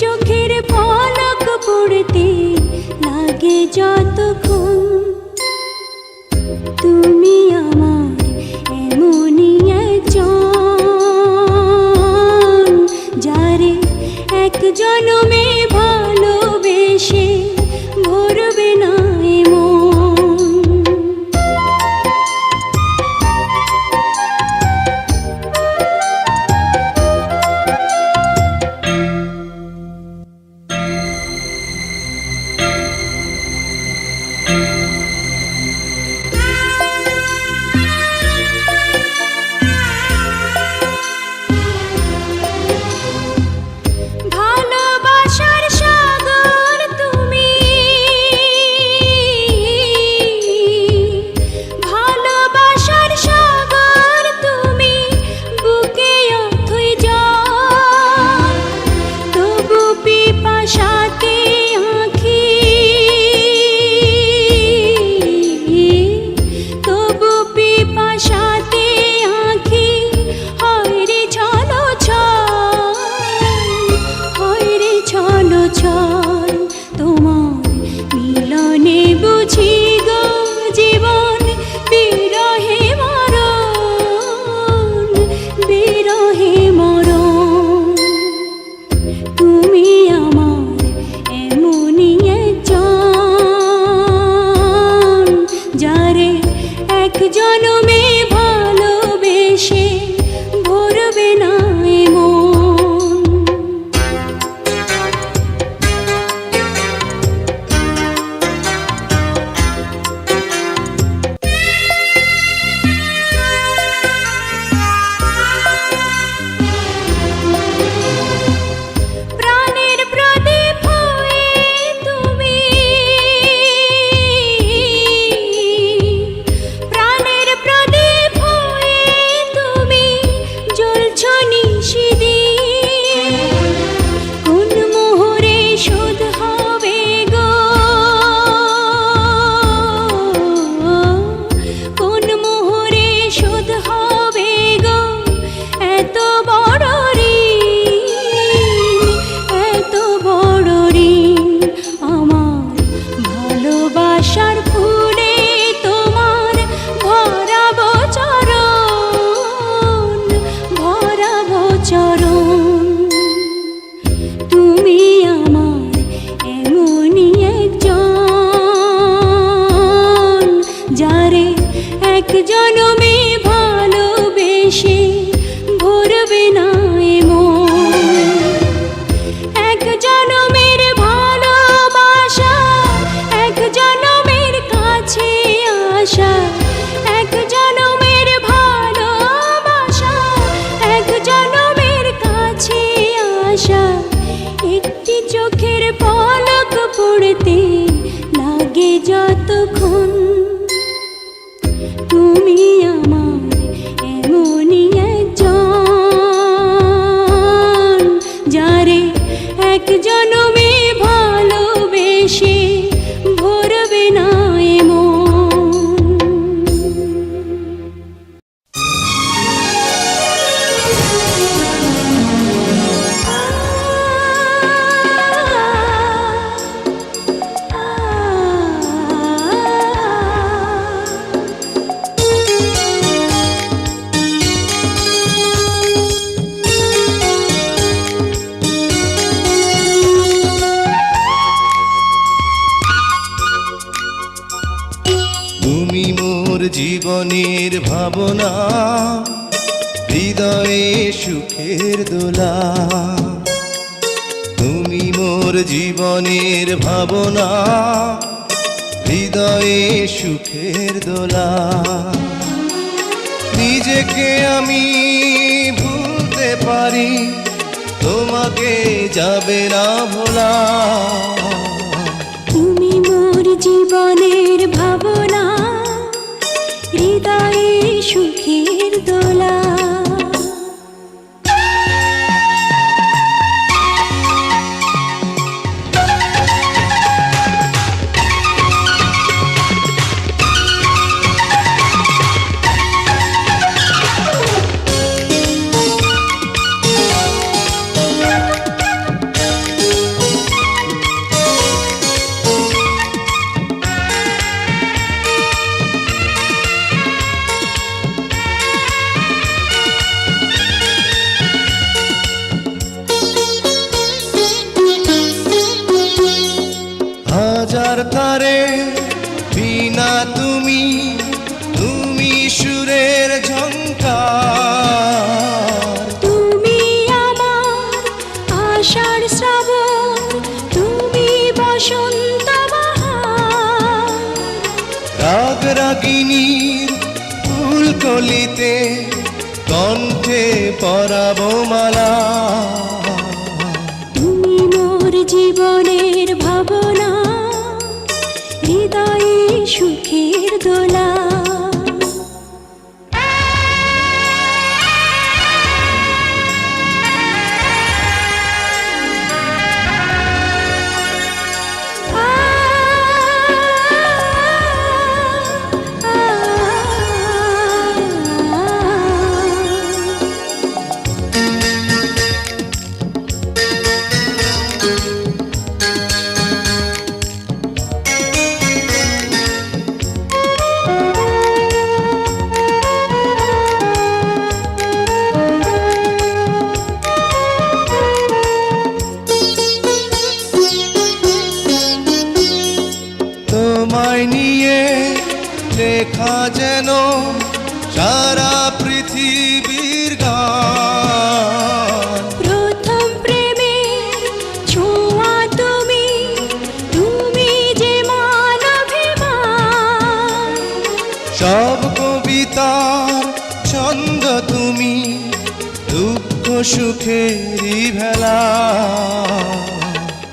চোখের পলক পড়তে লাগে যতক্ষণ, তুমি আমার এমনই একজন, যারে এক জনমে ভালোবেসে ভরবে না জীবনের ভাবনা, হৃদয়ে সুখের দোলা। তুমি মোর জীবনের ভাবনা, হৃদয়ে সুখের দোলা। নিজেকে আমি ভুলতে পারি, তোমাকে যাবে না ভোলা। তুমি মোর জীবনের ভাবনা, হৃদয়ে সুখের দোলা। তারে বিনা তুমি, তুমি সুরের ঝংকার। তুমি আমার আষাঢ় শ্রাবণ, তুমি বসন্ত বাহার। রাগ রাগিনীর ফুলকলিতে কণ্ঠে পরাবো মালা। তুমি মোর জীবনের ভাবনা, হৃদয়ে সুখের দোলা। তোমায় নিয়ে লেখা যেন সারা পৃথিবীর গান। প্রথম প্রেমের ছোঁয়া তুমি, তুমি যে মানবিমান। সব কবিতার ছন্দ তুমি, দুঃখ সুখেরই ভেলা।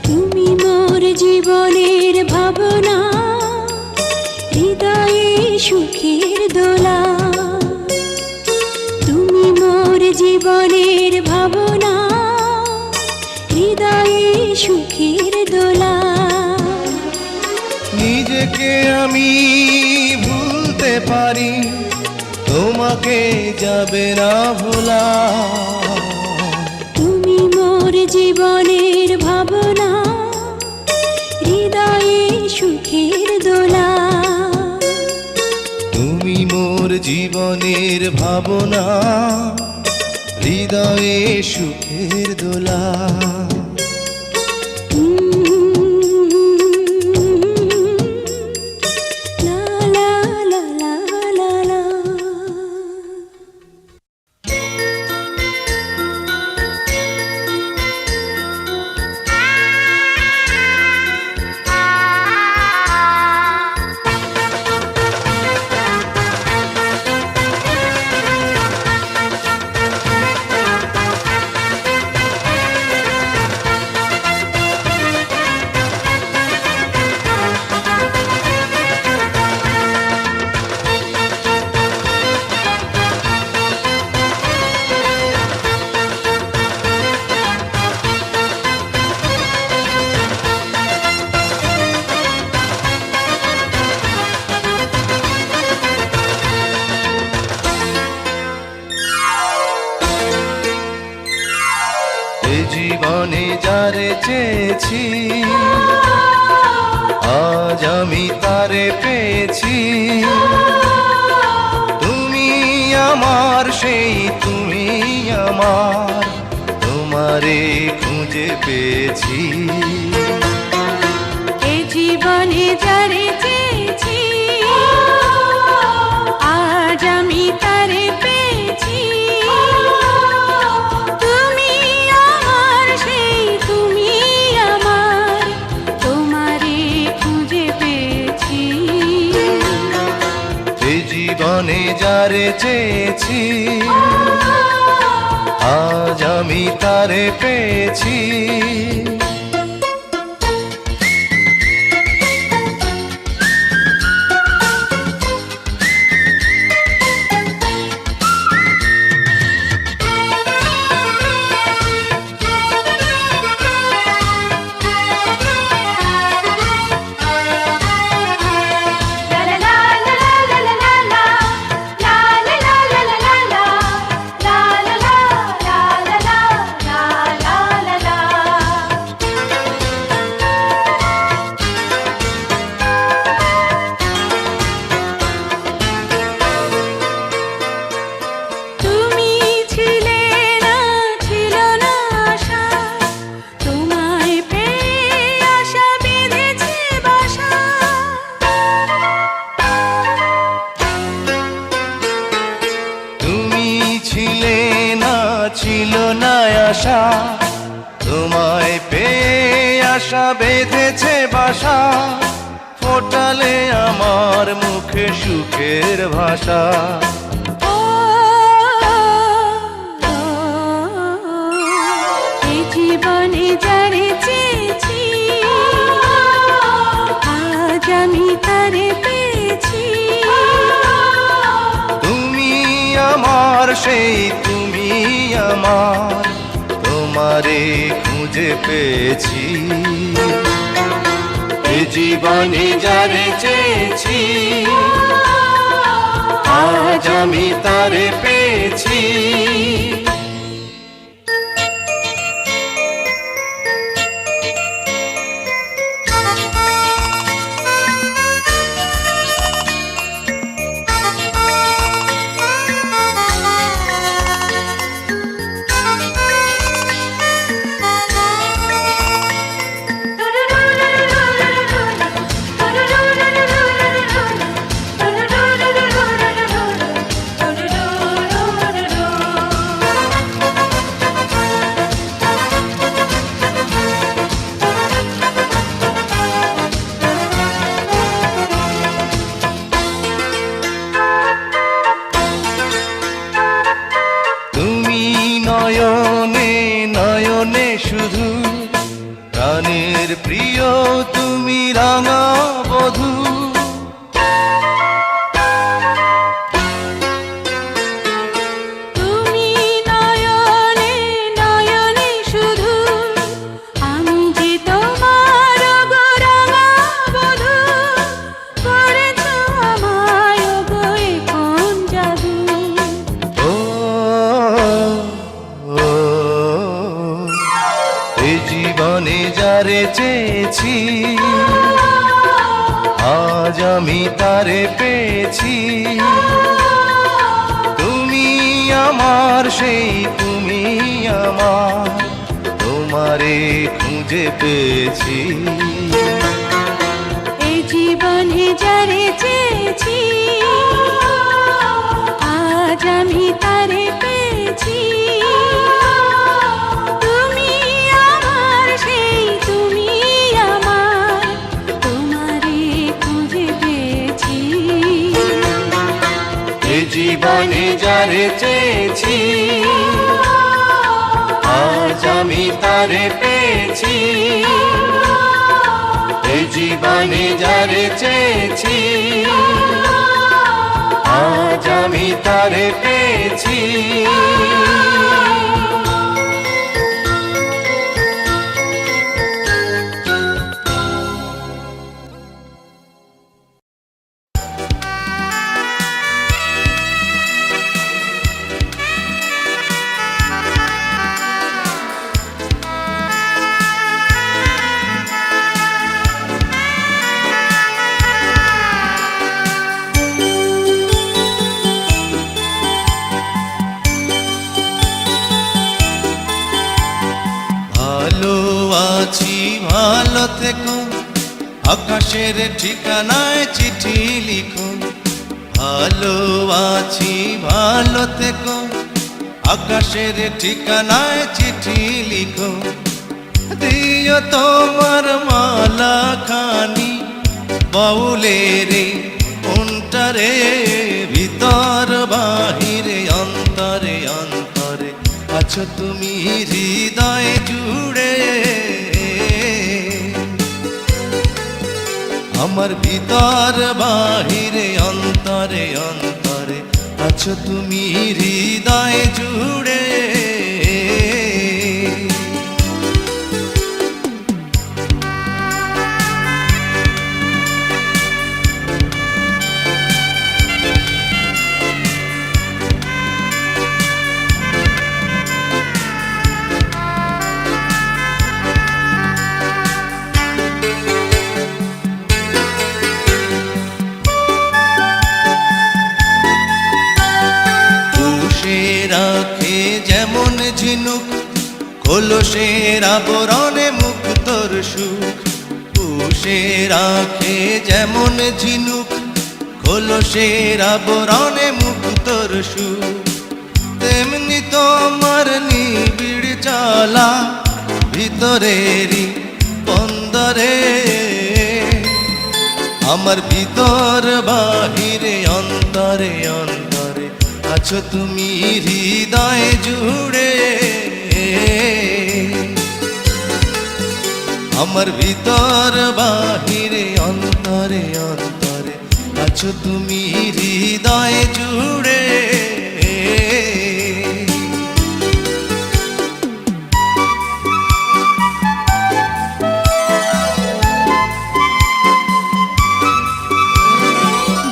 তুমি মোর জীবনের ভাবনা, হৃদয়ে সুখের দোলা। তুমি মোর জীবনের ভাবনা, হৃদয়ে সুখের দোলা। নিজেকে আমি ভুলতে পারি, তোমাকে যাবে না ভোলা। তুমি মোর জীবনের ভাবনা, হৃদয়ে সুখের দোলা। তুমি মোর জীবনের ভাবনা, হৃদয়ে সুখের দোলা। লা লা লা লা লা লা। এ জীবনে যারে চেয়েছি, আজ আমি তারে পেয়েছি। তুমি আমার সেই তুমি আমার, তোমারে খুঁজে পেয়েছি। এ জীবনে যারে চেয়েছি, আজ আমি তারে পেয়েছি। তুমি আমার সেই তুমি আমার, তোমারে খুঁজে পেয়েছি। এ জীবনে যারে চেয়েছি, আজ আমি তারে পেয়েছি। তোমায় পেয়ে আশা বেঁধেছে বাসা, ফোটালে আমার মুখে সুখের ভাষা। এই জীবনে যারে চেয়েছি, আজ আমি তারে পেয়েছি। তুমি আমার সেই তুমি আমার, তোমারে খুঁজে পেয়েছি। এ জীবনে যারে চেয়েছি, আজ আমি তারে পেয়েছি। নয়নে নয়নে শুধু প্রাণের প্রিয় তুমি রাঙা বধূ। তুমি নয়নে নয়নে শুধু, আমি যে তোমার গো রাঙা বধূ। করেছো আমায় গো এ কোন জাদু। এই জীবনে যারে চেয়েছি, আজ আমি তারে পেয়েছি। তুমি আমার সেই তুমি আমার, তোমারে খুঁজে পেয়েছি। এই জীবনে যারে চেয়েছি, আজ আমি তারে পেয়েছি। তুমি আমার সেই তুমি আমার, তোমারে খুঁজে পেয়েছি। এ জীবনে যারে চেয়েছি, আজ আমি তারে পেয়েছি। এ জীবনে যারে চেয়েছি, আজ আমি তারে পেয়েছি। ভালো আছি ভালো থেকো, আকাশের ঠিকানায় চিঠি লিখো। ভালো আছি ভালো থেকো, আকাশের ঠিকানায় চিঠি লিখো। দিও তোমার মালা খানি বাউলের অন্তরে, ভিতর বাহিরে অন্তরে অন্তরে আছো তুমি হৃদয় জুড়ে। আমার ভিতর বাহিরে অন্তরে অন্তরে আছো তুমি হৃদয় জুড়ে। রাখে যেমন ঝিনুক, কলসের আবরণে মুক্তর সুখ। পুষে রাখে যেমন ঝিনুক, কলসের আবরণে মুক্তর সুখ। তেমনি তোমার নিবিড় জ্বালা ভিতরেরই বন্দরে, আমার ভিতর বাহিরে অন্তরে অন্তরে আছো তুমি হৃদয় জুড়ে। আমার ভিতর বাহিরে অন্তরে অন্তরে আছো তুমি হৃদয় জুড়ে।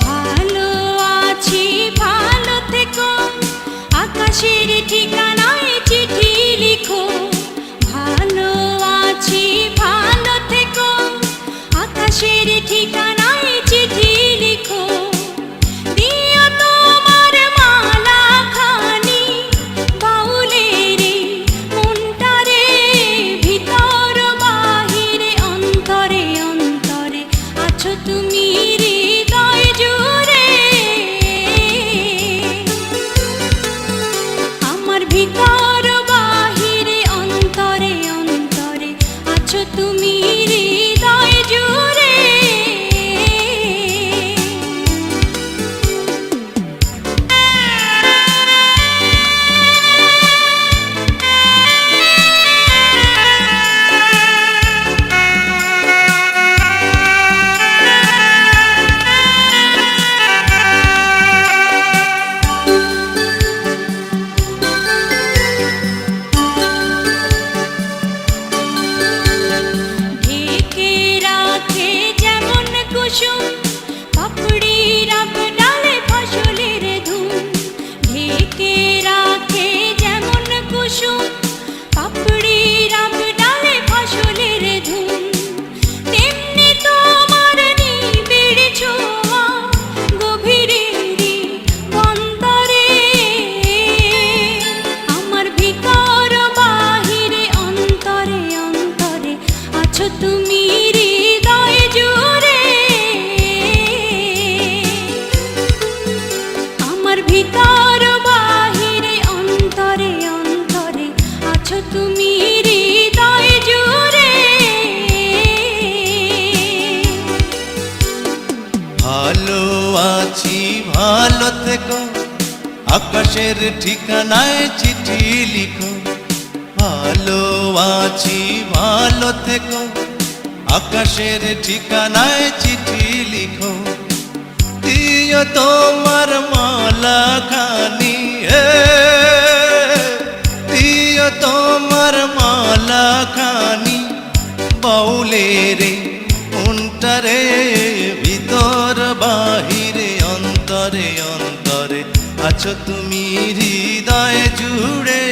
ভালো আছি ভালো থেকো, আকাশের ঠিকানায় চিঠি লিখো। ভালো আছি ভালো থেকো, আকাশের ঠিকানায় চিঠি লিখো। দিও তোমার মালা খানি বাউলের মনটারে, ভিতর বাহিরে অন্তরে অন্তরে আছো তুমি হৃদয় জুড়ে। আমার ভিতর বাহিরে অন্তরে অন্তরে আছো তুমি হৃদয় জুড়ে। ঢেকে রাখে যেমন কুসুম পাপড়ি রাব ডালে ফসলের ধুম। ঢেকে রাখে যেমন কুসুম পাপড়ি রাব ডালে ফসলের ধুম। তেমনি তোমার নিবিড় ছোঁয়া গভীরেরই অন্তরে, আমার ভিতর বাহিরে অন্তরে অন্তরে আছো তুমি হৃদয় জুড়ে। আমার ভিতর বাহিরে অন্তরে অন্তরে আছো তুমি হৃদয় জুড়ে। ভালো আছি ভালো থেকো, আকাশের ঠিকানায় চিঠি লিখো। ভালো আছি ভালো থেকো, আকাশের ঠিকানায় চিঠি লিখো। দিও তোমার মালা খানি, দিও তোমার মালা খানি বাউলের মনটারে, ভিতর বাহিরে অন্তরে অন্তরে আছো তুমি হৃদয় জুড়ে।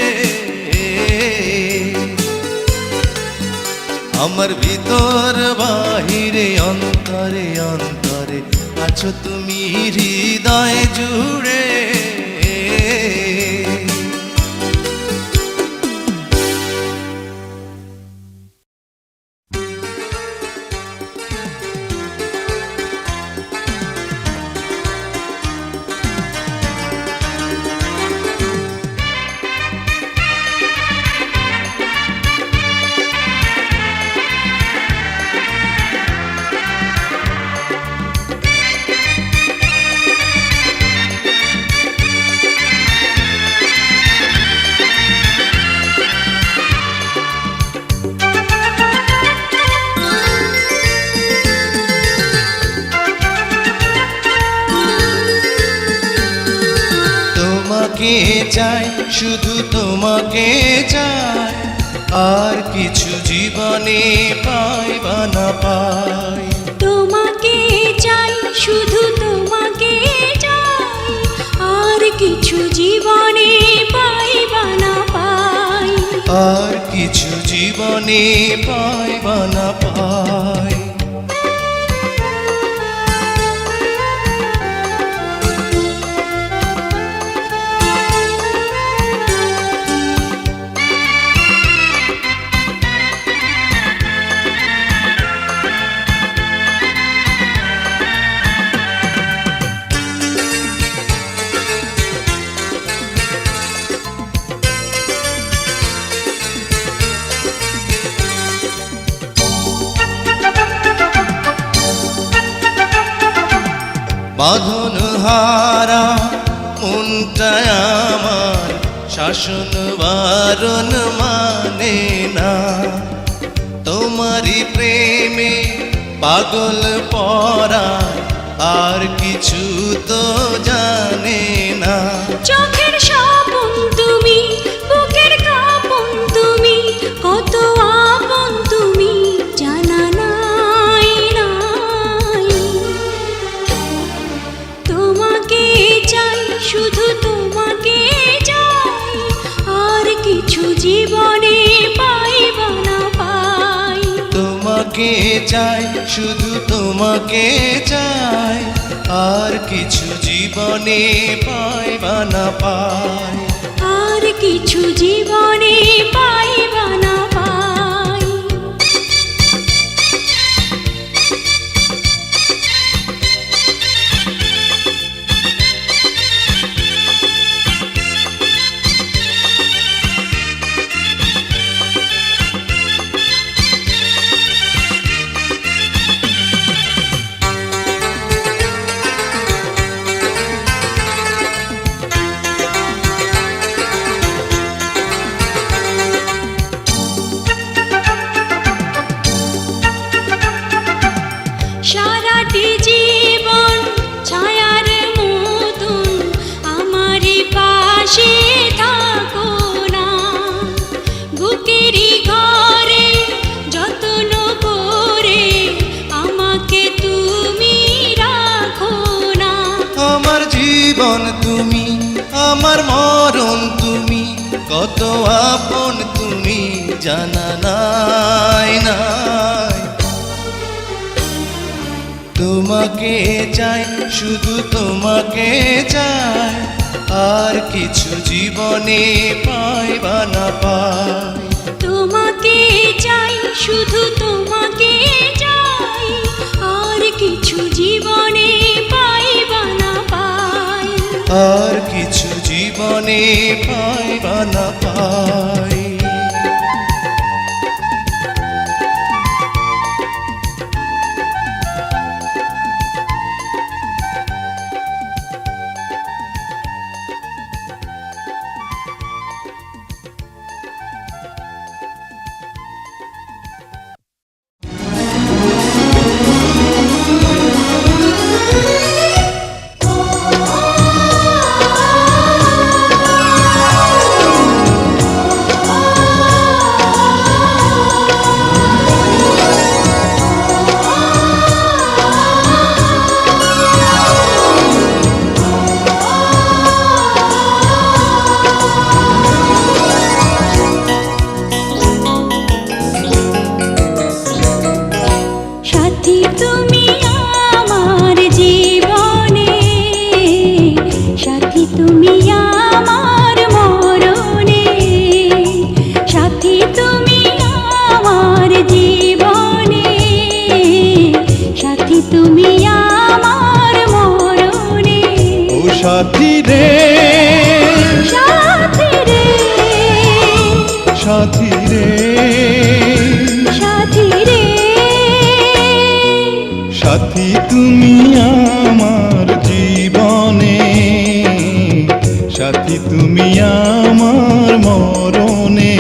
আমার ভিতর বাহিরে অন্তরে অন্তরে আছো তুমি হৃদয় জুড়ে। তোমাকে চাই শুধু তোমাকে চাই, আর কিছু জীবনে পাই বা না পাই। তোমাকে চাই শুধু তোমাকে চাই, আর কিছু জীবনে পাই বা না পাই। আর কিছু জীবনে পাই বা না পাই। বাঁধন হারা মনটা আমার শাসন বারণ মানে না, তোমারই প্রেমে পাগল পরা আর কিছু তো জানে না। চোখের স্বপন তুমি, বুকের কাঁপন তুমি, কত আপন তুমি জানা নাই নাই। তোমাকে চাই, শুধু তোমাকে চাই, আর কিছু জীবনে পাইবা না পাই। তোমাকে চাই, শুধু তোমাকে চাই, আর কিছু জীবনে পাইবা না পাই। আর কিছু জীবনে পাইবা না পাই। সারাটি জীবন ছায়ার মতন আমারই পাশে থাকো না, বুকেরই ঘরে যত্ন করে আমাকে তুমি রাখো না। আমার জীবন তুমি, আমার মরণ তুমি, কত আপন তুমি জানা নাই নাই। তোমাকে চাই, শুধু তোমাকে চাই, আর কিছু জীবনে পাইবা না পাই। তোমাকে চাই, শুধু তোমাকে চাই, আর কিছু জীবনে পাইবা না পাই। আর কিছু জীবনে পাইবা না পাই। সাথী তুমি আমার জীবনে, সাথী তুমি আমার মরণে, সাথী তুমি আমার জীবনে, সাথী তুমি আমার মরণে। ও সাথী রে, সাথী রে, সাথী রে, সাথী রে, সাথী তুমি আমার জীবনে, সাথী তুমি আমার মরণে।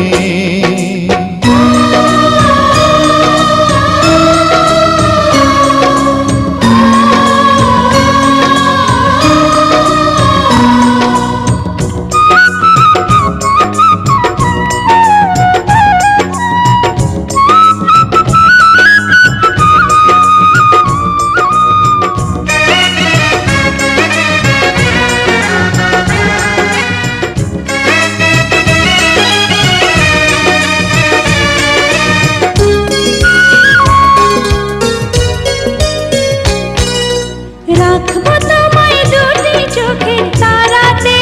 রাখবো তোমায় দুটি চোখের তারাতে,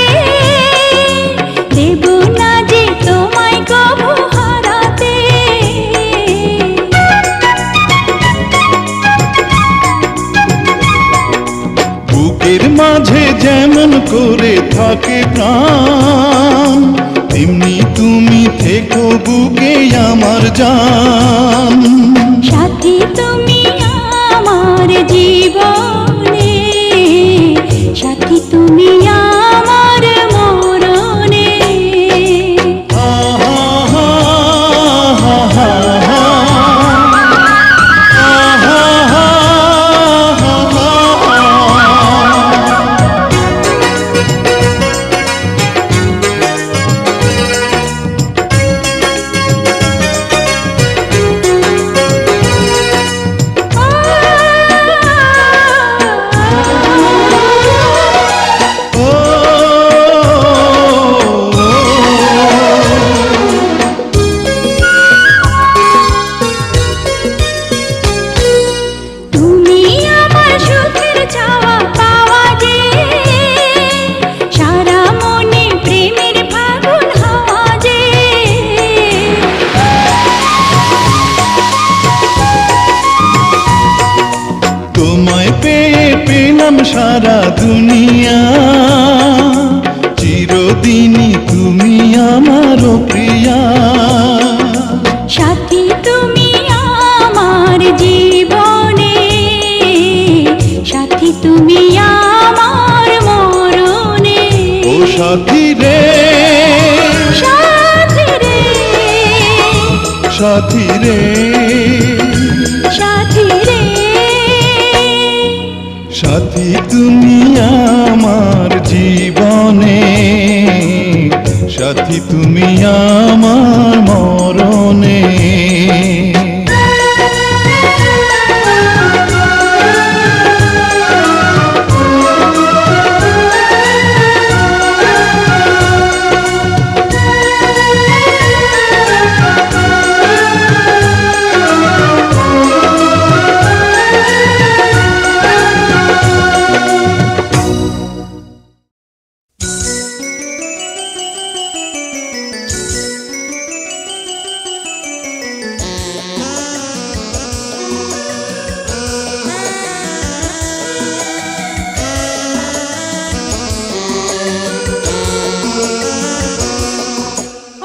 দেব না যে তোমায় কবু হারাতে। বুকের মাঝে যেমন করে থাকে প্রাণ, তেমনি তুমি থেকো বুকে আমার জান। সাথী তুমি আমার জীবনে, তোমায় পেয়ে পেলাম সারা দুনিয়া, চিরদিনই তুমি আমার প্রিয়া। সাথী তুমি আমার জীবনে, সাথী তুমি আমার মরণে। ও সাথী রে, সাথী রে, সাথী রে, সাথী রে, সাথী তুমি আমার জীবনে, সাথী তুমি আমার মরণে।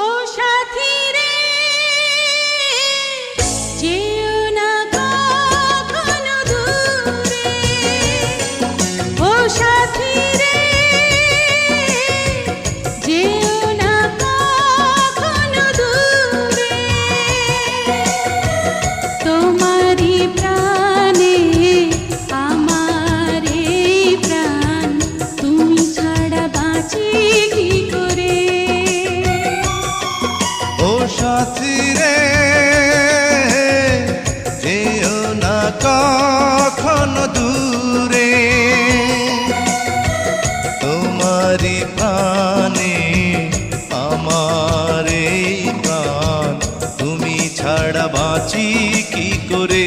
ও সাথী রে, যেও না কখনো দূরে। ও সাথী রে, যেও না কখনো দূরে। তোমারই প্রাণে আমার এই প্রাণ, তুমি ছাড়া বাঁচি কি করে। ও সাথী রে, যেও না কখনো দূরে, তোমারি প্রাণে আমার এই প্রাণ, তুমি ছাড়া বাঁচি কি করে।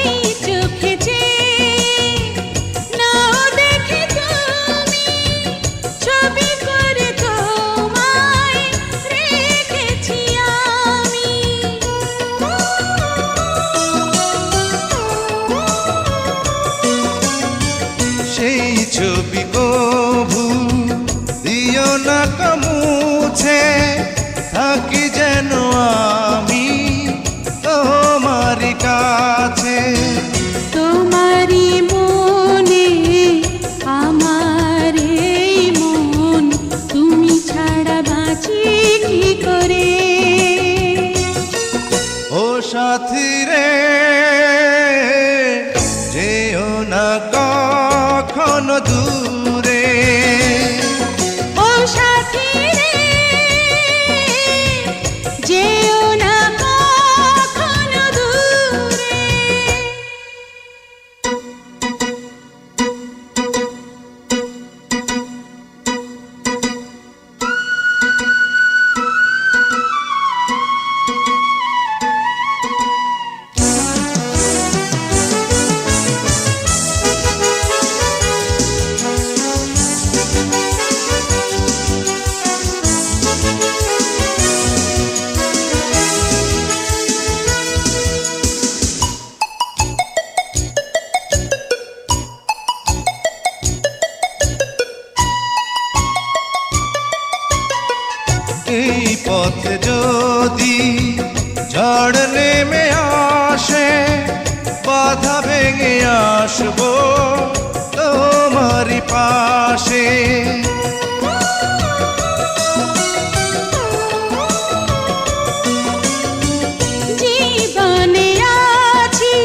এই চোখে যে নাও দেখে তুমি, ছবি করে তোমায় রেখেছি আমি। সেই ছবি কভু দিও না কমুছে, থাকি যেন আমি তোমার কাছে। তোমারই মনে আমার এই মন, তুমি ছাড়া বাঁচি কি করে। ও সাথী রে, যেও না কখনো দূরে। ও সাথী রে, যেও না কখনো দূরে। এই পথে যদি ঝড় নেমে আসে, বাধা ভেঙে আসবো তোমারই পাশে। জীবনে আছি,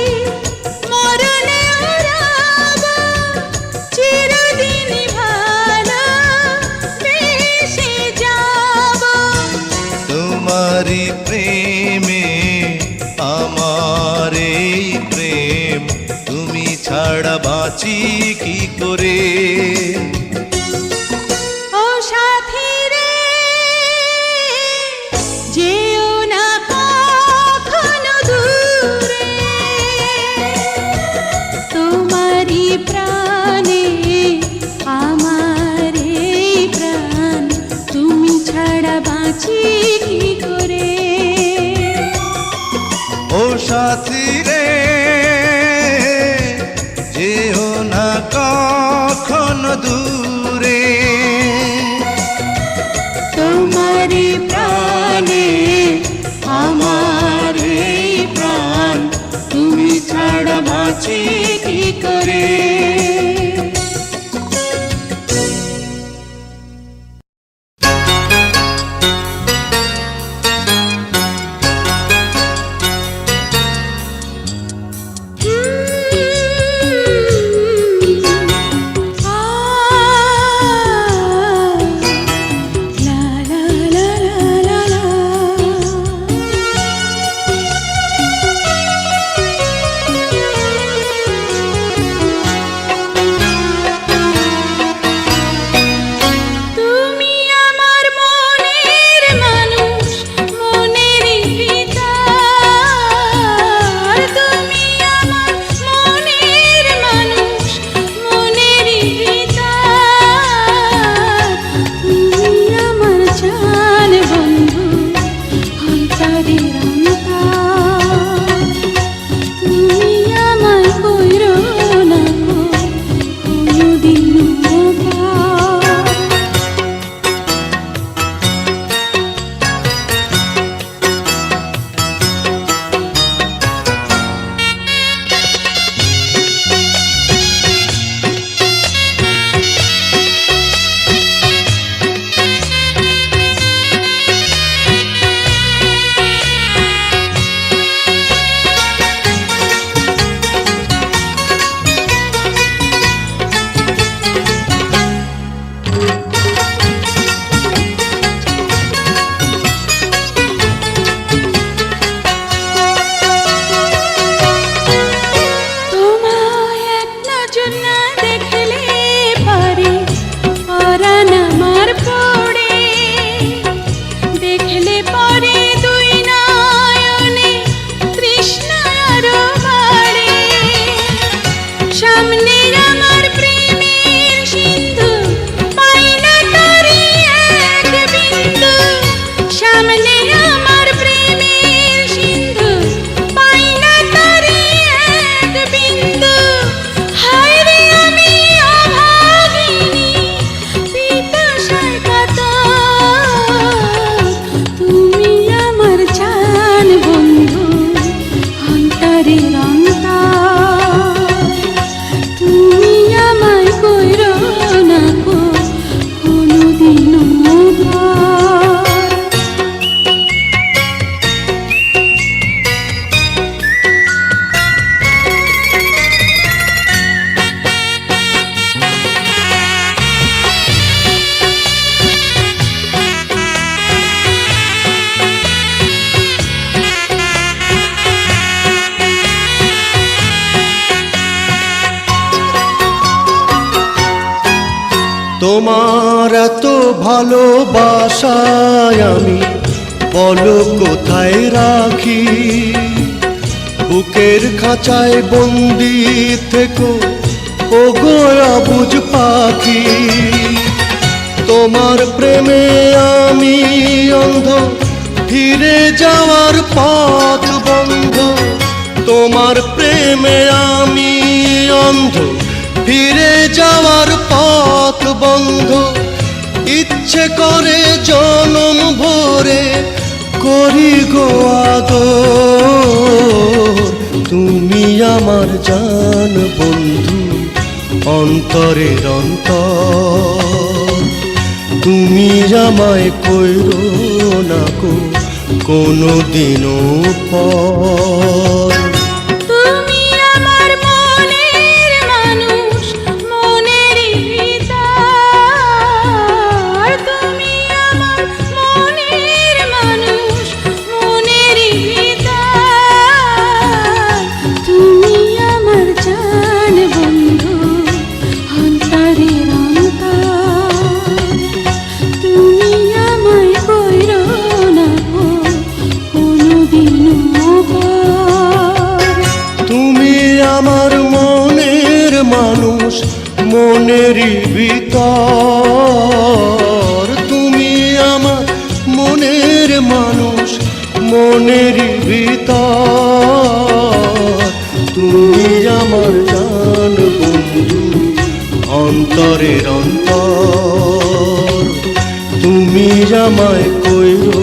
মরণে রব, চিরদিন প্রেম তুমি ছাড়া বাঁচি কি করে। ও সাথী রে যেও না কখনো দূরে, তোমারই প্রাণে আমার এই প্রাণ তুমি ছাড়া বাঁচি কি করে। ও সাথী রে যেও না কখনো দূরে, তোমারই প্রাণে আমার এই প্রাণ তুমি ছাড়া বাঁচি কি করে। তোমার এত ভালোবাসায় আমি বলো কোথায় রাখি, বুকের খাঁচায় বন্দি থেকো ও গোয়া বুঝ পাখি। তোমার প্রেমে আমি অন্ধ, ফিরে যাওয়ার পথ বন্ধ। তোমার প্রেমে আমি অন্ধ, ফিরে যাওয়ার পথ বন্ধ। ইচ্ছে করে জনম ভরে করি গো আদর। তুমি আমার জান বন্ধু, অন্তরের অন্তর। তুমি আমায় কইরো না কো কোনো দিনও পর। তুমি আমার মনের মানুষ, মনেরই ভিতর। তুমি আমার মনের মানুষ, মনেরই ভিতর। তুমি আমার জান বন্ধু, অন্তরের অন্তর। তুমি আমায় কইরো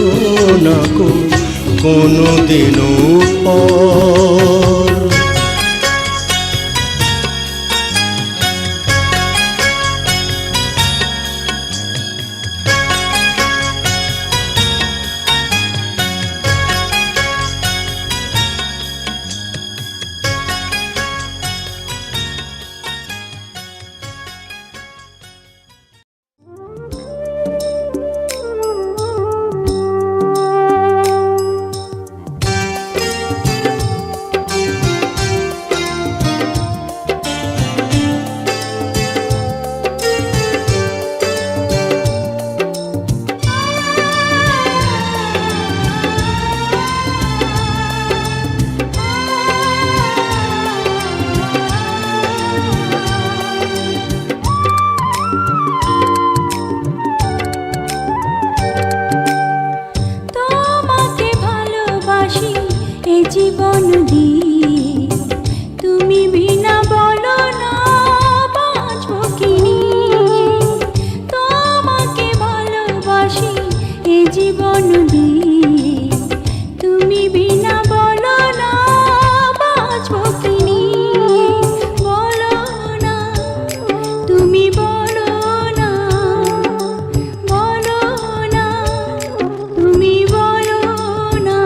না কোনো দিনও পর। তোমাকে ভালোবাসি এ জীবন দিয়ে, তুমি বিনা বলো না বাঁচবো কি নিয়ে। তোমাকে ভালোবাসি এ জীবন দিয়ে, তুমি বিনা বলো না বাঁচবো কি নিয়ে। বলো না, তুমি বলো না, বলো না, তুমি বলো না।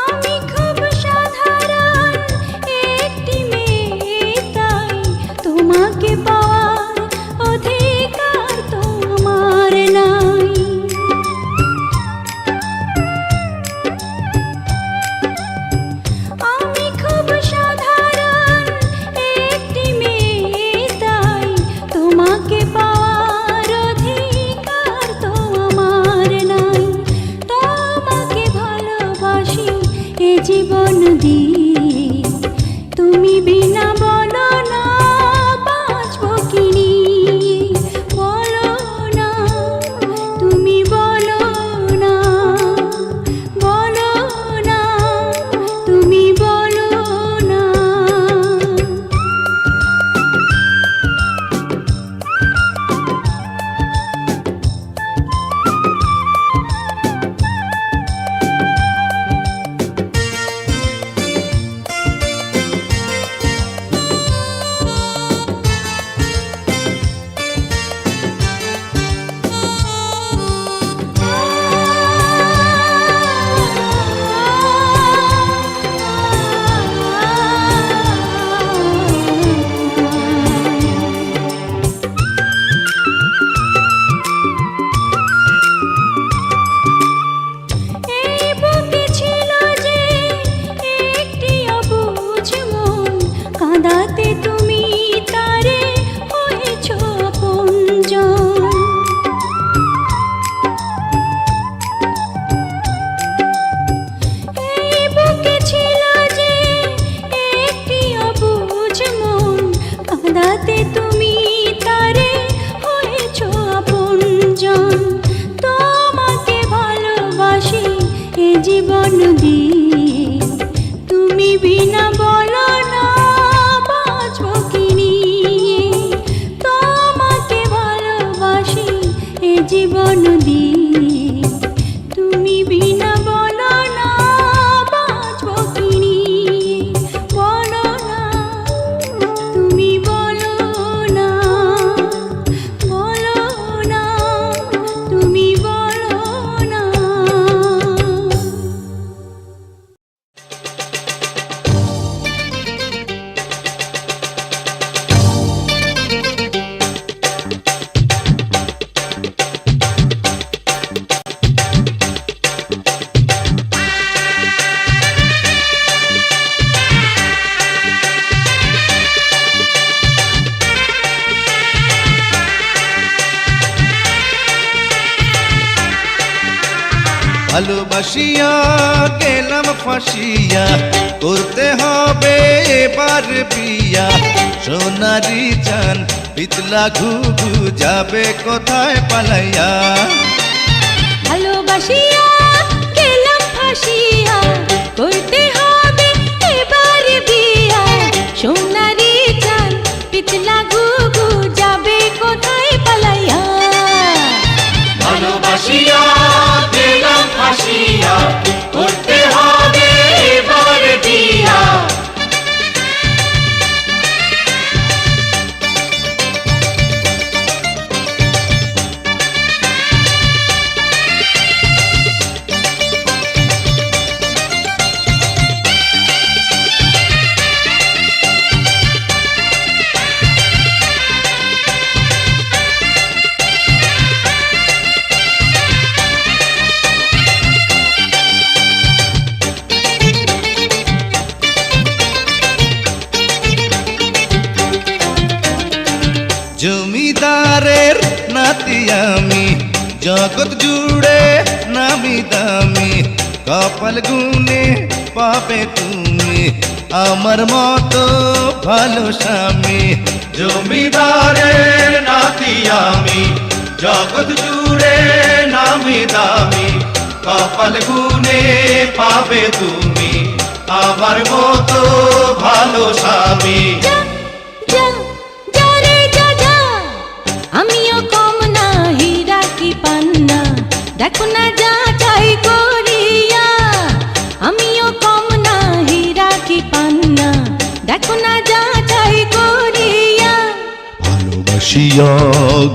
আমি খুব সাধারণ একটি মেয়ে, তাই তোমাকে পাওয়ার অধিকার তো আমার নাই। আমি খুব সাধারণ একটি মেয়ে, তাই তোমাকে পাওয়ার অধিকার তো আমার নাই। তোমাকে ভালোবাসি এ জীবন দিয়ে, তুমি বিনা বলো না বাঁচবো কি নিয়ে। বলো না, তুমি বলো না, বলো না, তুমি বলো না। এই বুকে ছিল যে একটি অবুঝ মন, কাঁদাতে তুমি তারে হয়েছ আপনজন। এই বুকে ছিল যে একটি অবুঝ মন, কাঁদাতে তুমি তারে হয়েছ আপনজন। তোমাকে ভালোবাসি এ জীবন দিয়ে, তুমি বিনা বলো না বাঁচবো কি নিয়ে। তোমাকে ভালোবাসি এ জীবন দিয়ে, তুমি বিনা বলো না বাঁচবো কি নিয়ে। বলো না, তুমি বলো না, বলো ভালোবাসিয়া গেলাম ফাঁসিয়া করতে হবে এবার বিয়া সোনারি চান পিতলা ঘুঘু যাবে কোথায় পালাইয়া ভালোবাসিয়া গেলাম ফাঁসিয়া করতে হবে এবার বিয়া সোনারি চান পিতলা ঘুঘু যাবে কোথায় পালাইয়া ভালোবাসিয়া গেলাম ফাঁসিয়া করতে হবে এবার বিয়া জমিদারের নাতি আমি জগৎ জুড়ে নামি দামি কপাল গুনে পাবে তুমি আমার মতো ভালো স্বামী জমিদারের নাতি আমি জগৎ জুড়ে নামি দামি কপাল গুনে পাবে তুমি আমার মতো ভালো স্বামী যা যা যা রে যা যা আমিও কম না হীরা কি পান্না দেখো না যা চাই করিয়া আমিও কম না হীরা কি পান্না দেখো না যা চাই করিয়া ভালোবাসিয়া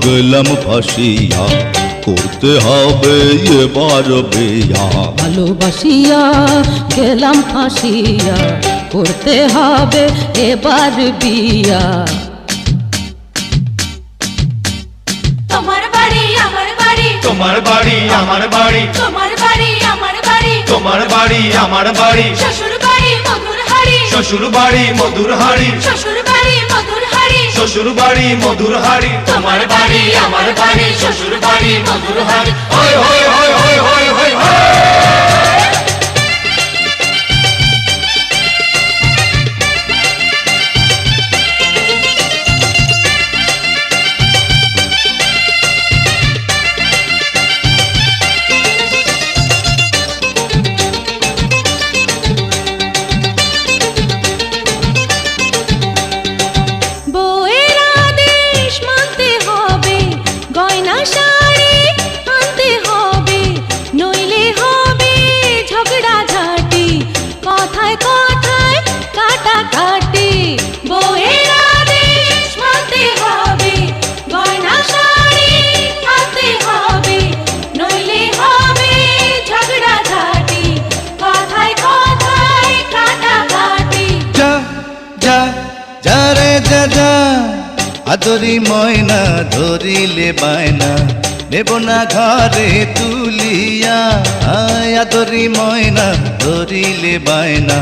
গেলাম ফাঁসিয়া করতে হবে এবার বিয়া ভালোবাসিয়া গেলাম ফাঁসিয়া করতে হবে এবার বিয়া তোমার বাড়ি আমার বাড়ি তোমার বাড়ি আমার বাড়ি তোমার বাড়ি আমার বাড়ি তোমার বাড়ি আমার বাড়ি শ্বশুর বাড়ি মধুর হাড়ি শ্বশুর বাড়ি মধুর হাড়ি শ্বশুর বাড়ি মধুর হাড়ি শ্বশুর বাড়ি মধুর হাড়ি তোমার বাড়ি আমার বাড়ি শ্বশুর বাড়ি মধুর হাড়ি হয় হয় হয় হয় হয় হয় হয় বউয়ের আদেশ মানতে হবে গয়না শাড়ি আনতে হবে নইলে হবে ঝগড়া ঝাঁটি কথায় কথায় কাটাকাটি বউয়ের আদেশ মানতে হবে গয়না শাড়ি আনতে হবে নইলে হবে ঝগড়া ঝাঁটি কথায় কথায় কাটাকাটি যা যা যা রে যা যা আদরি ময়না ধরিলে বায়না নেব না ঘরে তুলিয়া আয় আদরি ময়না ধরিলে বায়না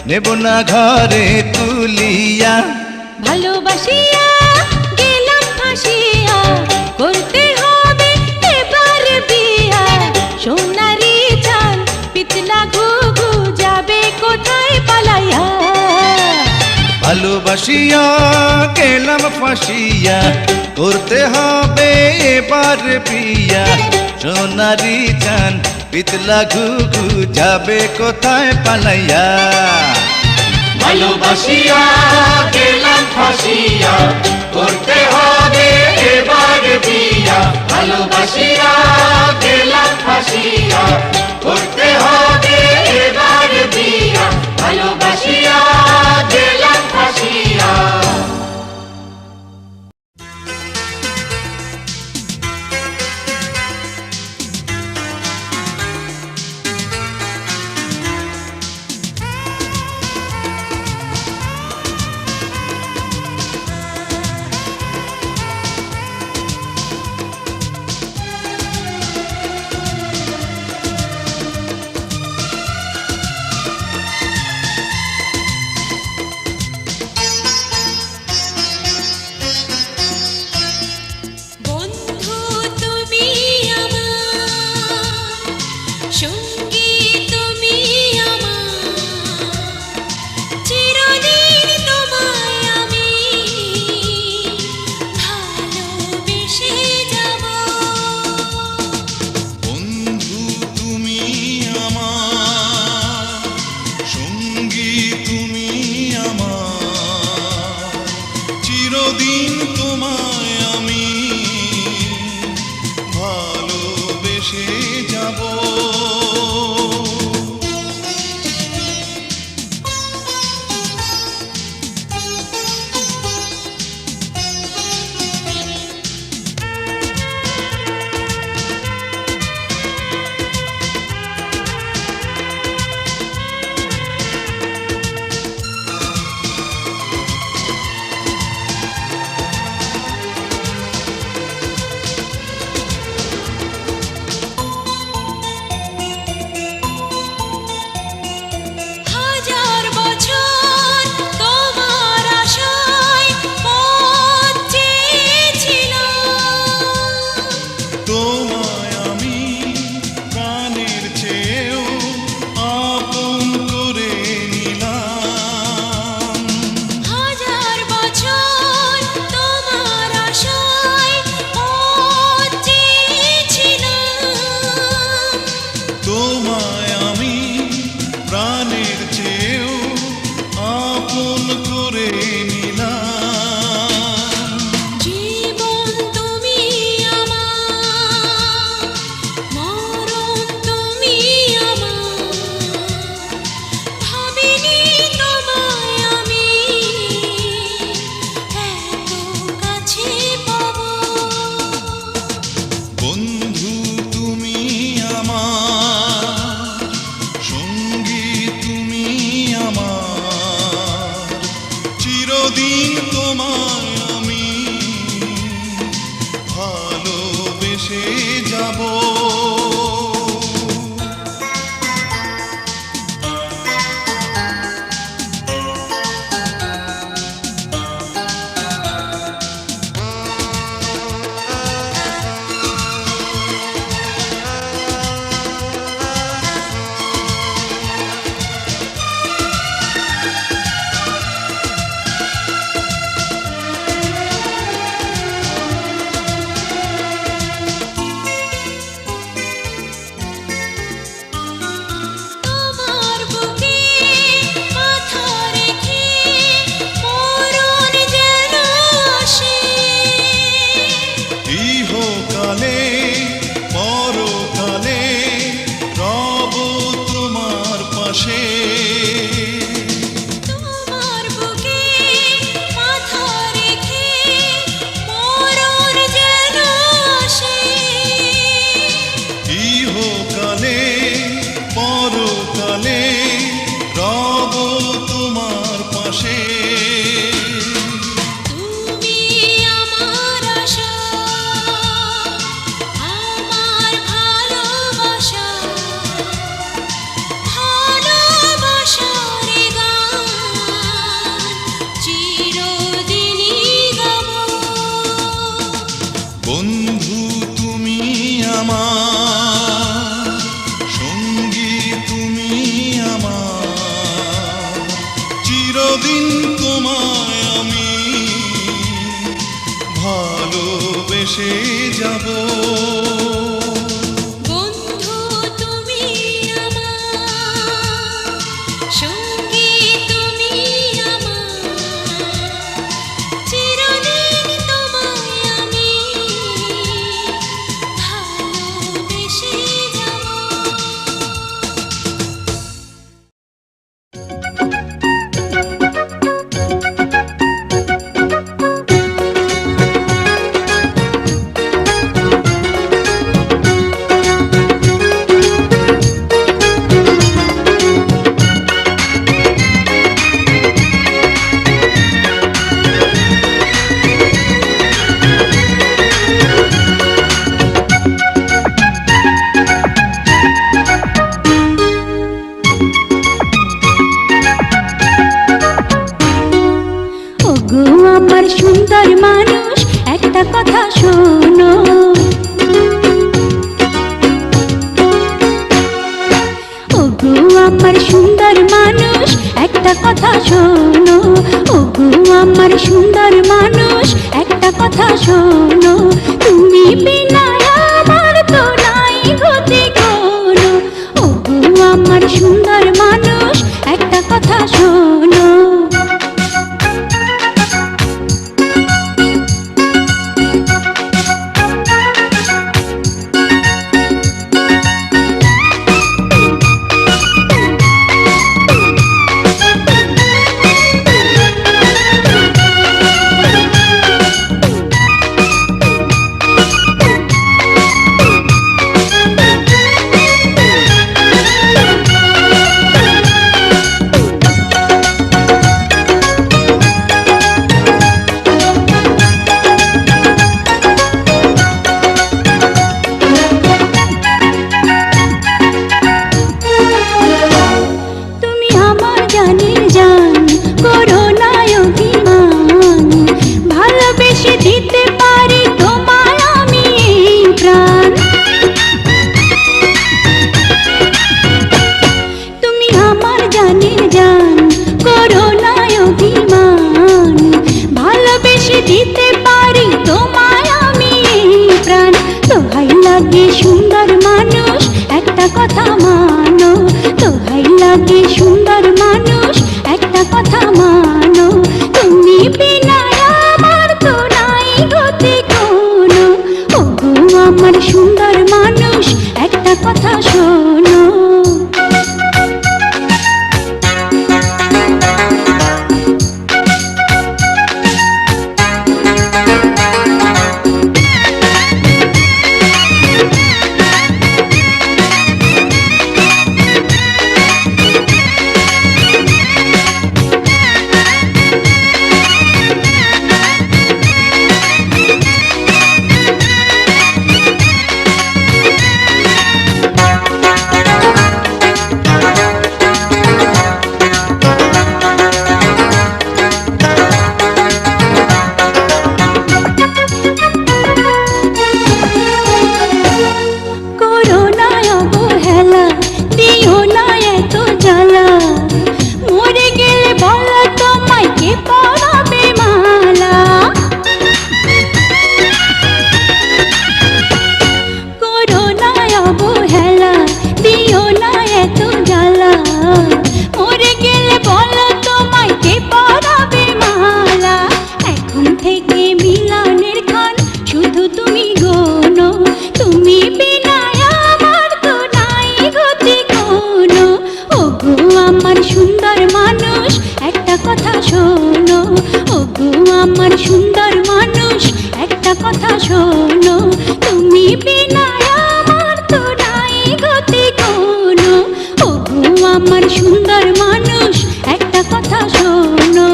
নেব না ঘরে তুলিয়া ভালোবাসিয়া গেলাম ফাঁসিয়া করতে হবে এবার বিয়া সোনারি চান পিতলা ঘুঘু যাবে কোথায় পালাইয়া ভালোবাসিয়া গেলাম ফাঁসিয়া করতে হবে এবার বিয়া সোনারি চান পিতলা ঘুঘু যাবে কোথায় পালাইয়া ভালোবাসিয়া গেলাম ফাঁসিয়া করতে হবে এবার বিয়া ভালোবাসিয়া গেলাম ফাঁসিয়া করতে হবে এবার বিয়া ভালোবাসিয়া গেলাম ফাঁসিয়া ভালোবেসে যাব। হাজার বছর তোমার আশায় পথ চেয়েছিলাম, তোমায় আমি প্রাণের চেয়েও আপন করে নিলাম। হাজার বছর তোমার আশায় পথ চেয়েছিলাম, তোমায় আমি প্রাণের চেয়েও আপন করে নিলাম। জীবন তুমি আমার, মরণ তুমি আমার, ভাবিনি তোমায় আমি এত কাছে পাবো। বন্ধু তুমি আমার, সঙ্গী তুমি আমার, চিরদিন তোমায় আমি ভালোবেসে যাব। তোমার বুকে মাথা রেখে মরণ যেন আসে, ইহকালে পরকালে রব তোমার পাশে। তোমার বুকে মাথা রেখে মরণ যেন আসে, ইহকালে পরকালে রব তোমার পাশে। তুমি আমার আশা, আমার ভালোবাসা, ভালোবাসার গান চিরদিনই গাবো। বন্ধু তুমি আমার, সঙ্গী তুমি আমার, চিরদিন তোমায় আমি ভালোবেসে যাব। বন্ধু তুমি আমার, সঙ্গী তুমি আমার, চিরদিন তোমায় আমি ভালোবেসে যাব। ওগো আমার সুন্দর মানুষ, একটা কথা শোনো, ওগো আমার সুন্দর মানুষ, একটা কথা শোনো, ওগো আমার সুন্দর মানুষ, একটা কথা শোনো, তুমি বিনা আমার তো নাই গতি কোনো, ওগো আমার সুন্দর মানুষ, একটা কথা শোনো। লাগে সুন্দর মানুষ একটা কথা মানো, দোহাই লাগে সুন্দর মানুষ একটা কথা মানো, তুমি বিনা আমার তো নাই গতি কোনো। ওগো আমার সুন্দর মানুষ একটা কথা শোনো। আমার সুন্দর মানুষ একটা কথা শোনো, তুমি বিনা আমার তো নাই গতি কোনো। ওগো আমার সুন্দর মানুষ একটা কথা শোনো।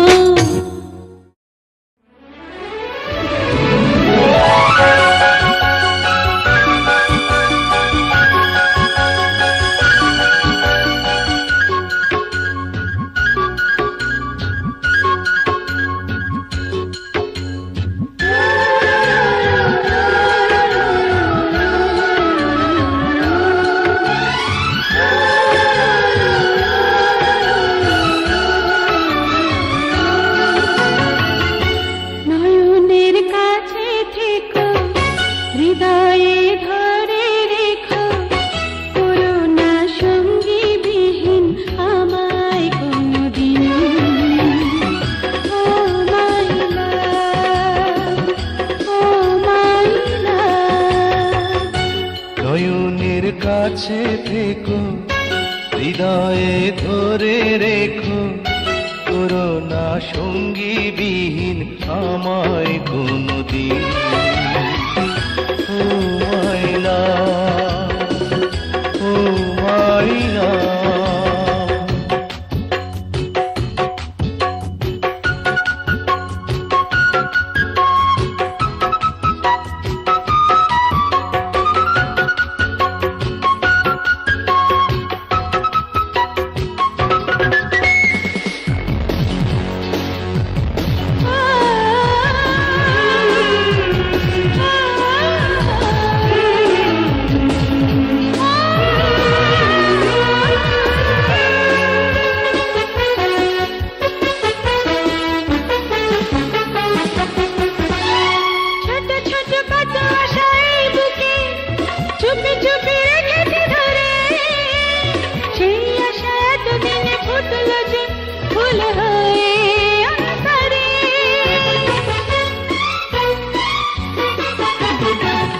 কাছে থেকো, হৃদয়ে ধরে রেখো, করোনা সঙ্গী বিহীন আমায় কোনদিন। ও মাইনা, ও মাইনা,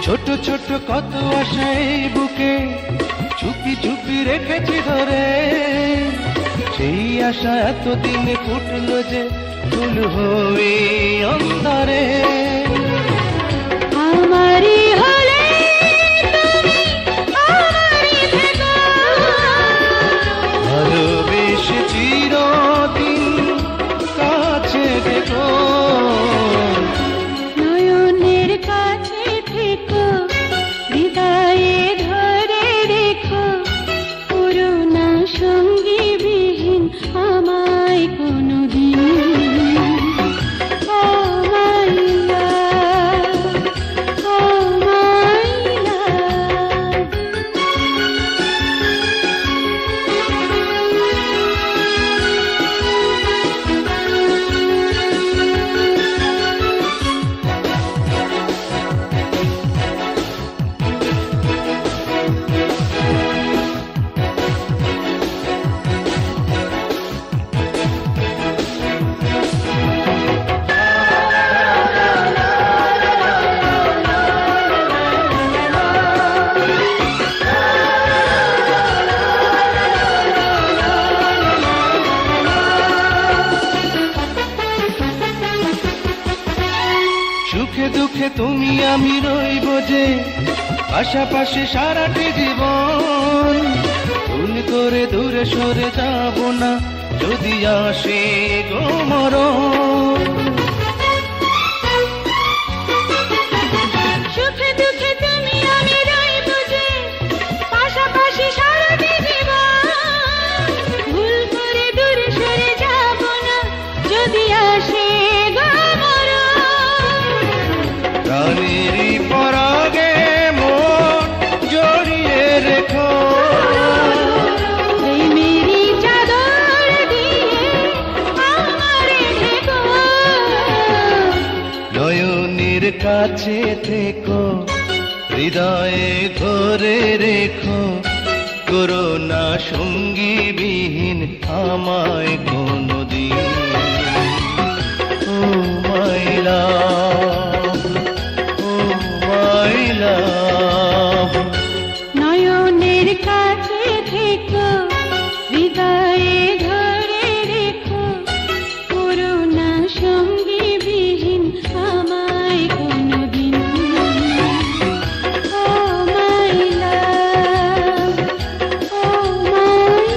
ছোট ছোট কত আশা এই বুকে চুপি চুপি রেখেছি ধরে, সেই আশা এতদিনে ফুটলো যে ফুল হয়ে অন্তরে। আমারই হলে তুমি আমারই থেকো, ভালোবেসে চিরদিন কাছে দেখো, নয়নের কাছে থেকো, হৃদয়ে ধরে রেখো, করোনা সঙ্গী বিহীন আমায় কোনদিন। ও মাইলা। তুমি আমি রইব যে পাশাপাশি সারাটি জীবন। ভুল করে দূরে সরে যাব না যদি আসে গো মরণ। সুখে দুঃখে তুমি আমি রইব যে পাশাপাশি সারাটি জীবন। ভুল করে দূরে সরে যাব না যদি আসে গো মরণ। প্রাণেরই পরাগে মন জড়িয়ে রেখো, প্রেমেরই চাদর দিয়ে আমারে ঢেকো। নয়নের কাছে থেকো, হৃদয়ে ধরে রেখো, করোনা সঙ্গী বিহীন আমায় কোনদিন। ও মাই লাভ, ও মাই লাভ। নয়নের কাছে থেকো, হৃদয়ে ধরে রেখো, করুণা সঙ্গী বিহীন আমায় কোনদিন। ও মাই লাভ, ও মাই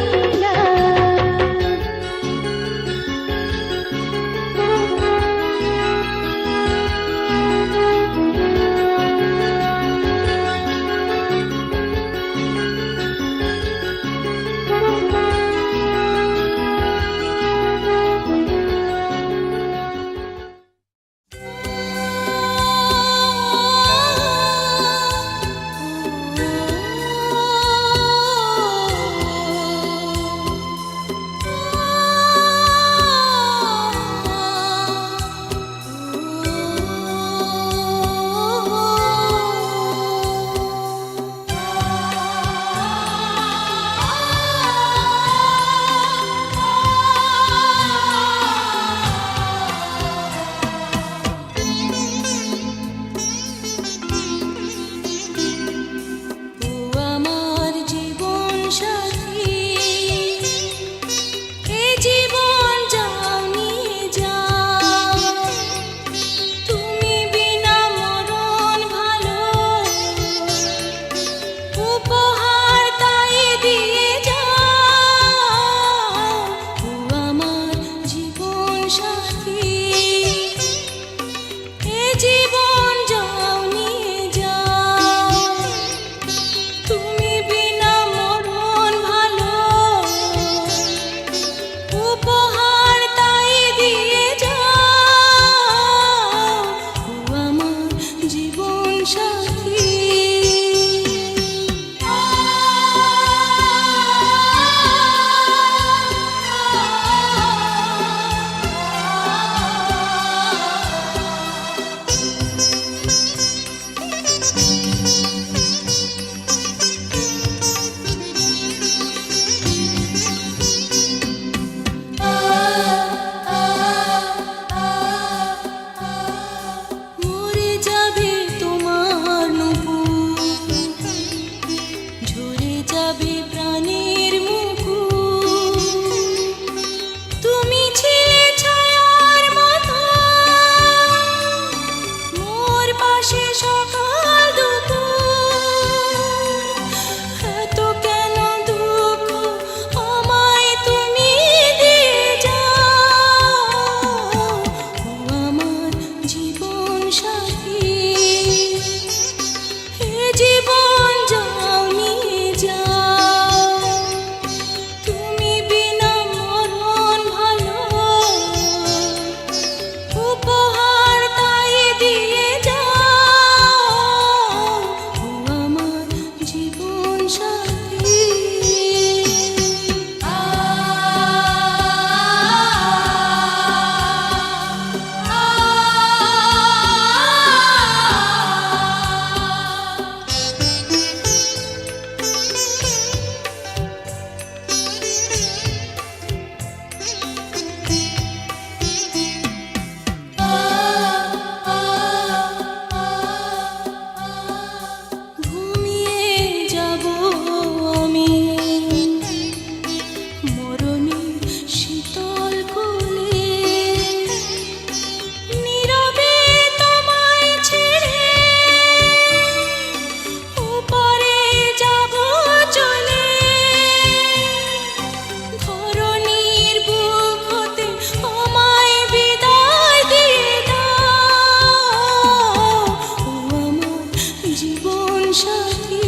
সাথী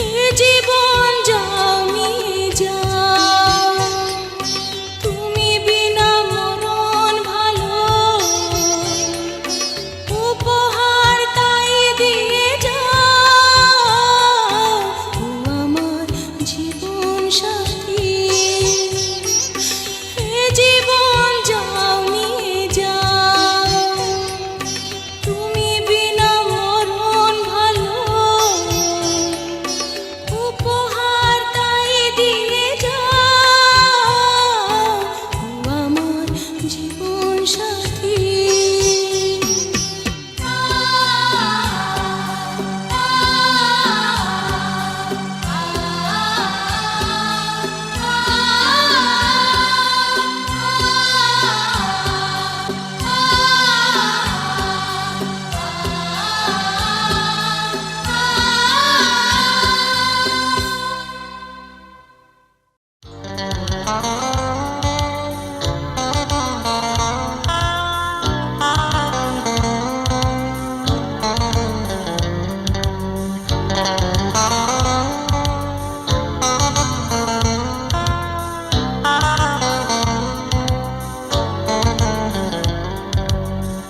এ জীবন যাও নিয়ে যাও তুমি বিনা মরণ ভালো উপহার তাই দিয়ে যাও ও আমার জীবন সাথী এ জীবন যাও নিয়ে যাও তুমি বিনা মরণ ভালো উপহার তাই দিয়ে যাও ও আমার জীবন সাথী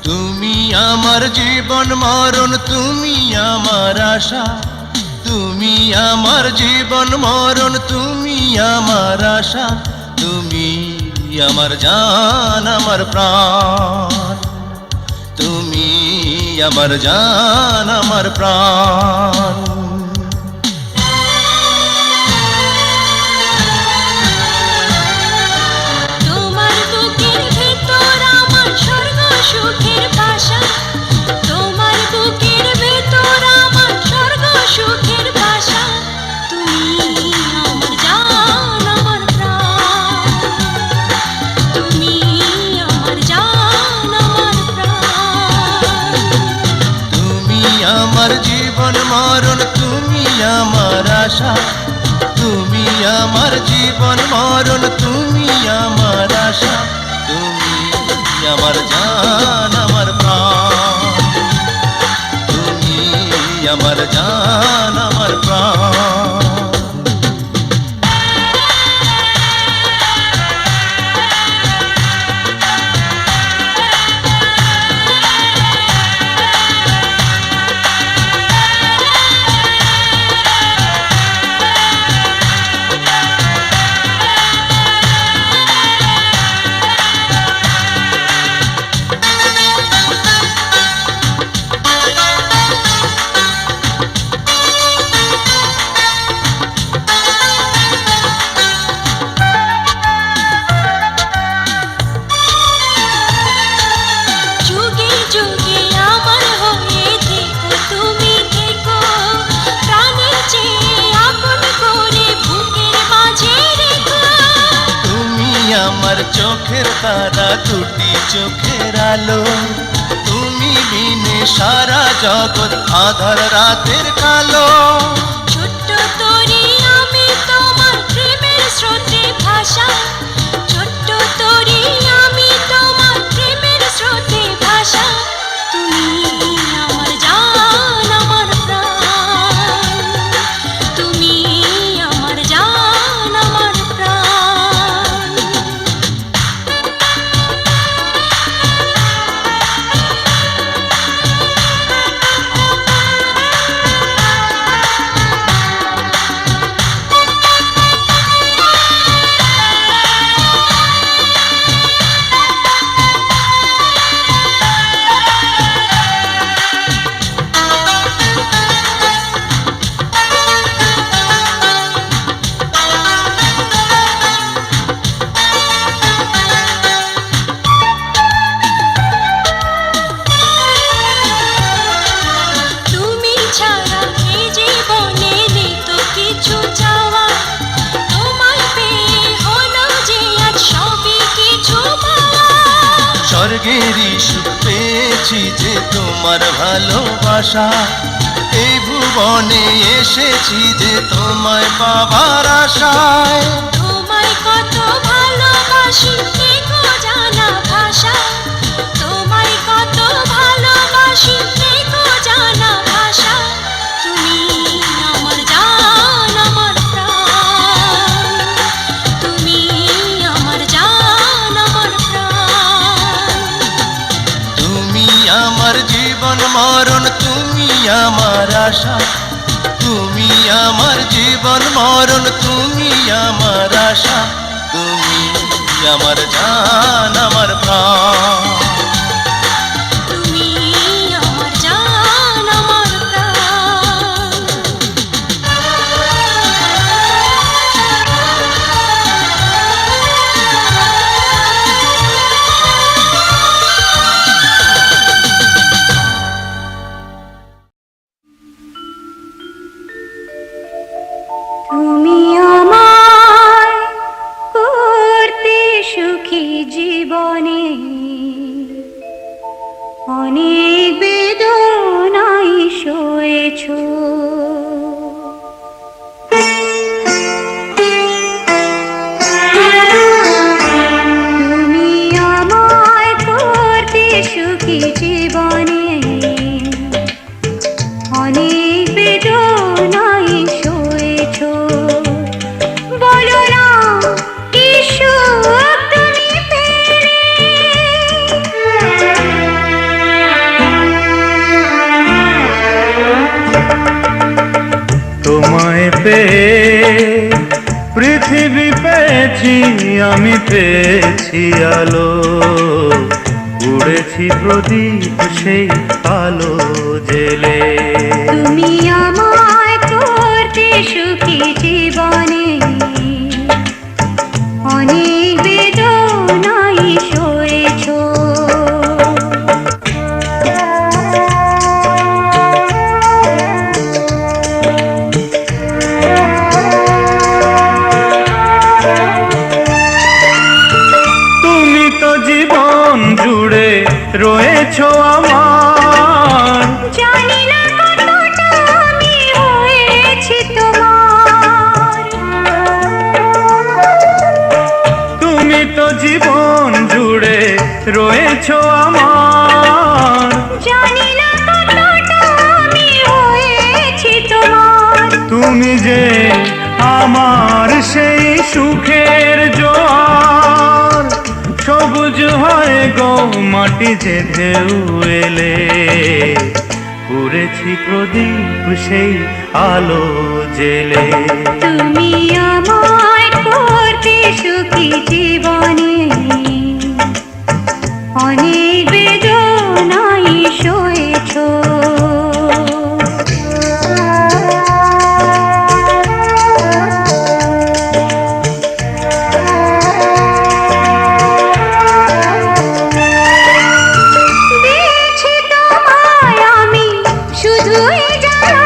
তুমি আমার জীবন মরণ, তুমি আমার আশা, তুমি আমার জীবন মরণ, তুমি আমার আশা, তুমি আমার জান আমার প্রাণ, তুমি আমার জান আমার প্রাণ। তোমার বুকের ভেতর আমার স্বর্গ সুখের বাসা তোমার বুকের ভেতর আমার স্বর্গ সুখের বাসা তুমি আমার জান আমার প্রাণ তুমি আমার জান আমার প্রাণ তুমি আমার জীবন মরণ, তুমি আমার আশা, তুমি আমার জীবন মরণ, তুমি আমার আশা, তুমি আমার জান আমার প্রাণ, তুমি আমার জান আমার প্রাণ। যুগে যুগে আমার হয়ে থেকো তুমি থেকো প্রাণের চেয়ে আপন করে বুকের মাঝে রেখো তুমি আমার চোখের তারা, দুটি চোখের আলো, তুমি বিনে সারা জগৎ আধার রাতের কালো। ছোট্ট তরি আমি তোমার প্রেমের স্রোতে ভাষা ছোট্ট তরি আমি তোমার প্রেমের স্রোতে ভাষা তুমি আমার জান আমার প্রাণ তুমি আমার জান আমার প্রাণ তুমি ছাড়া এই জীবনে নেই তো কিছু চাওয়া তোমায় পেয়ে হলো যে আজ সবই কিছু পাওয়া স্বর্গেরই সুখ পেয়েছি যে তোমার ভালোবাসা, এই ভুবনে এসেছি যে তোমায় পাবার আশায়। তোমায় কত ভালোবাসি দেখো জানা ভাষা তোমায় কত ভালোবাসি দেখো জানা ভাষা আশা, তুমি আমার জীবন মরণ, তুমি আমার আশা, তুমি আমার জান আমার প্রাণ। তুমি আমার জান আমার প্রাণ। তুমি আমায় করতে সুখী জীবনে, অনেক বেদনাই সয়েছ। তুমি আমায় করতে সুখী জীবনে, অনেক বেদনাই সয়েছ। বলো না কি সুখ তুমি পেলে, তোমায় পেয়ে পৃথিবী পেয়েছি, আমি পেয়েছি আলো, উড়েছি প্রদীপ সেই আলো জেলে। তুমি আমায় করতে সুখী জীবনে, অনেক বেদনাই সয়েছ। তুমি তো জীবন জুড়ে রয়েছো আমার, জানি না কতটা আমি হয়েছি তোমার। তুমি তো জীবন জুড়ে রয়েছো আমার, জানি না কতটা আমি হয়েছি তোমার। তুমি যে আমার সেই সুখের জোয়ার, সবুজ হয় গো মাটি যে ঢেউ এলে, উড়েছি প্রদীপ সেই আলো জেলে। তুমি আমায় করতে সুখী জীবনে, অনেক বেদনাই সয়েছ। দিয়েছি তোমায় আমি শুধুই জ্বালা,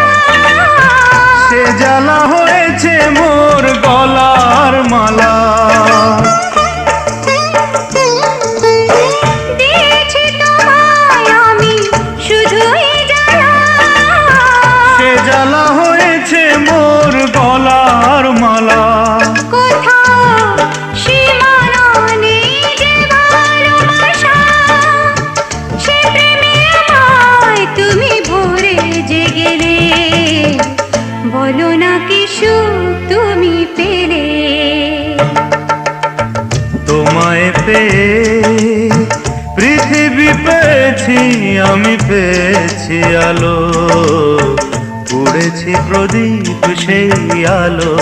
সে জ্বালা হয়েছে মোর গলার মালা। দিয়েছি তোমায় আমি শুধুই জ্বালা, সে জ্বালা হয়েছে মোর গলার মালা। কোথাও সীমানা নেই যে ভালোবাসা, সে প্রেমে আমায় তুমি ভরে যে গেলে। বলো না কি সুখ তুমি পেলে, তোমায় পেয়ে পৃথিবী পেয়েছি, আমি পেয়েছি আলো, উড়েছি প্রদীপ সেই আলো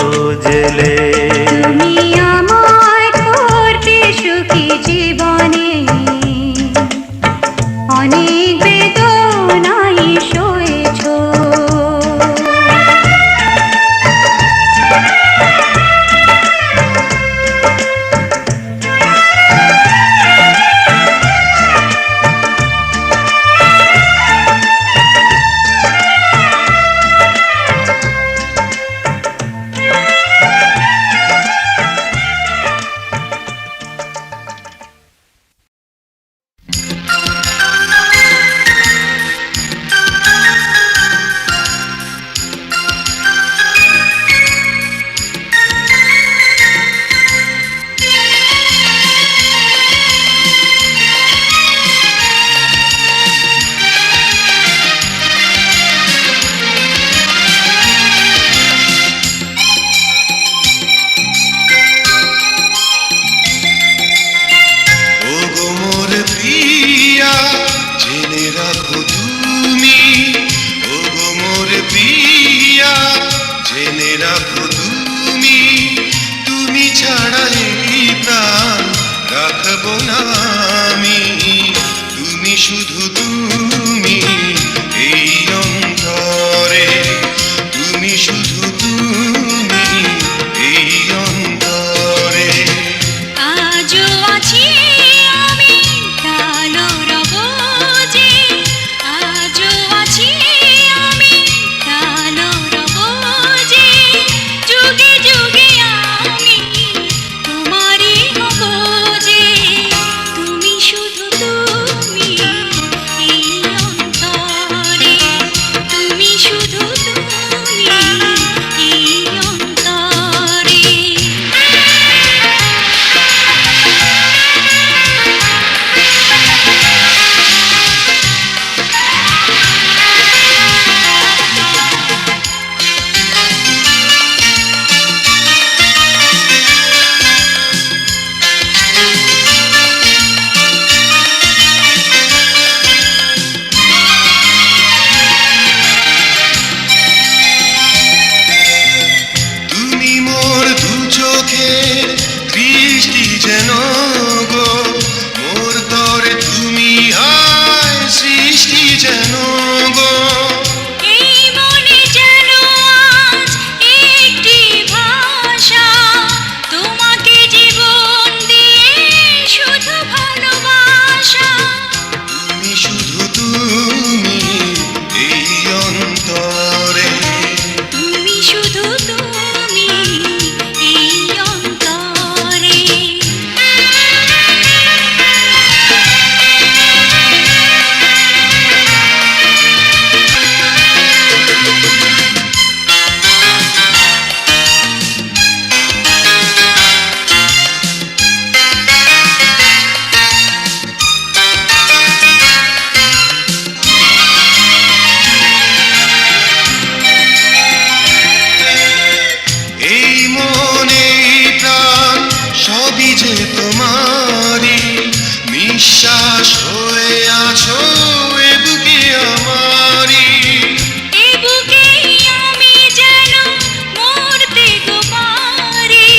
জেলে। তুমি আমায় করতে সুখী জীবনে, অনেক বেদনাই সয়েছ। জেনে রাখো তুমি, তুমি ছাড়া এই প্রাণ রাখবো না আমি। তুমি শুধু তুমি এই অন্তরে, তুমি শুধু তুমি এই অন্তরে। আজও আছি আমি কালো রব যে, আজও আছি আমি কালো রব যে, যুগে যুগে আমি তোমারই হব যে। তুমি শুধু তুমি এই অন্তরে, তুমি শুধু তুমি এই অন্তরে। তুমি মোর দু চোখের দৃষ্টি যেন গো, মোর তরে তুমি হয় সৃষ্টি যেন গো। এই মনে যেন আজ একটি ভাষা, তোমাকে জীবন দিয়ে শুধু ভালোবাসা। তুমি শুধু তুমি এই অন্তরে, তুমি শুধু তুমি এই অন্তরে। এই মনে প্রাণ সবই যে তোমারই, নিঃশ্বাস হয়ে আছো এ বুকে আমারই। এই বুকেই আমি যেন মরতে গো পারি,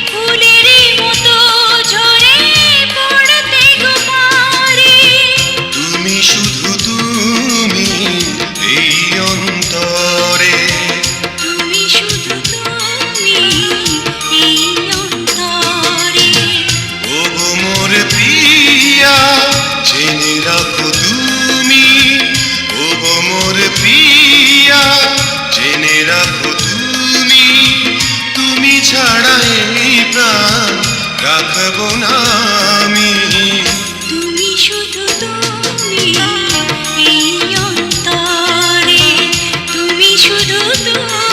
ফুলেরই মতো ঝরে পড়তে গো পারি। তুমি শুধু তুমি এই অন্তরে, তুমি শুধু তুমি এই অন্তরে। ও গো মোর প্রিয়া জেনে রাখো তুমি, ও গো মোর প্রিয়া জেনে রাখো তুমি, তুমি ছাড়া এই প্রাণ রাখবো না আমি। তুমি শুধু তুমি এই অন্তরে, তুমি শুধু তুমি